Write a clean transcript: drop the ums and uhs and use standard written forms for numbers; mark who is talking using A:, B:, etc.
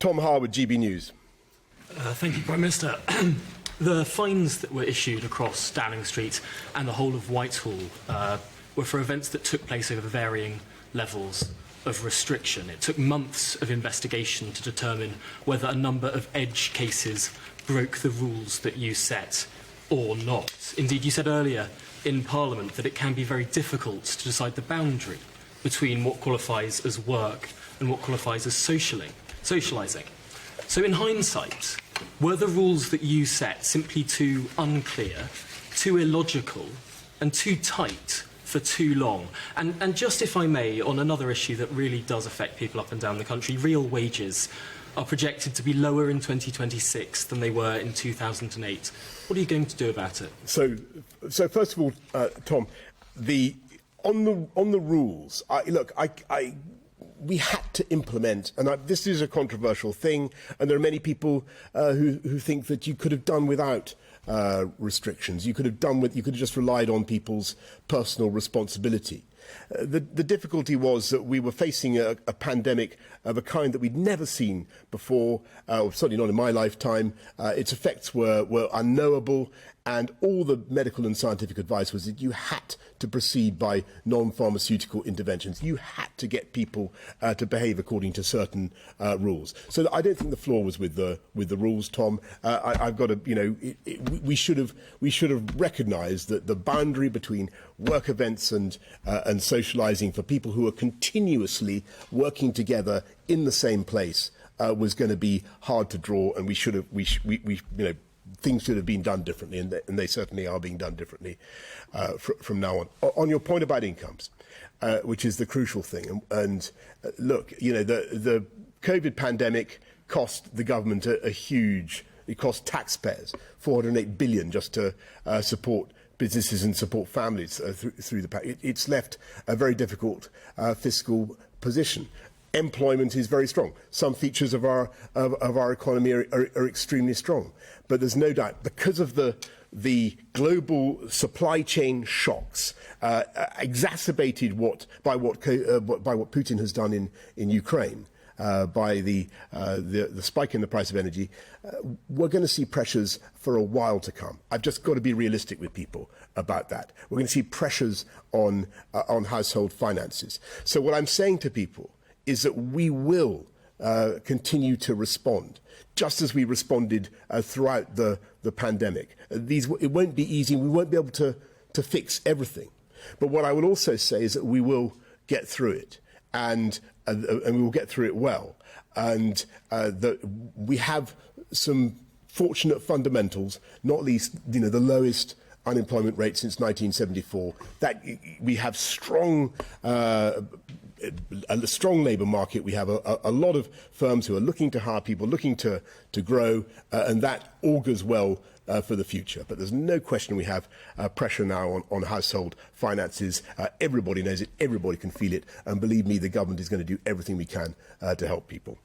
A: Tom Harwood, GBNews.
B: Thank you, Prime Minister. The fines that were issued across Downing Street and the whole of Whitehall were for events that took place over varying levels of restriction. It took months of investigation to determine whether a number of edge cases broke the rules that you set or not. Indeed, you said earlier in Parliament that it can be very difficult to decide the boundary between what qualifies as work and what qualifies as socialising. So in hindsight, were the rules that you set simply too unclear, too illogical and too tight for too long? And just, if I may, on another issue that really does affect people up and down the country, real wages are projected to be lower in 2026 than they were in 2008. What are you going to do about it?
A: So first of all, Tom, on the rules, we had to implement, and this is a controversial thing, and there are many people who think that you could have done without restrictions. You could have just relied on people's personal responsibility. The difficulty was that we were facing a pandemic of a kind that we'd never seen before, certainly not in my lifetime. Its effects were unknowable, and all the medical and scientific advice was that you had to proceed by non-pharmaceutical interventions. You had to get people to behave according to certain rules. So I don't think the flaw was with the rules, Tom. I've got to, we should have recognised that the boundary between work events and socialising for people who are continuously working together in the same place was going to be hard to draw, and things should have been done differently, and they certainly are being done differently from now on. On your point about incomes, which is the crucial thing, and look, the COVID pandemic cost the government a huge. It cost taxpayers $408 billion just to support businesses and support families through the pandemic. It's left a very difficult fiscal position. Employment is very strong. Some features of our economy are extremely strong, but there's no doubt, because of the global supply chain shocks exacerbated by what Putin has done in Ukraine, by the spike in the price of energy, we're going to see pressures for a while to come. I've just got to be realistic with people about that. We're going to see pressures on household finances. So what I'm saying to people is that we will continue to respond, just as we responded throughout the pandemic. It won't be easy. We won't be able to fix everything. But what I will also say is that we will get through it, and we will get through it well. And that we have some fortunate fundamentals, not least the lowest unemployment rate since 1974. That we have a strong labour market. We have a lot of firms who are looking to hire people, looking to grow, and that augurs well for the future. But there's no question we have pressure now on household finances. Everybody knows it, everybody can feel it, and believe me, the government is going to do everything we can to help people.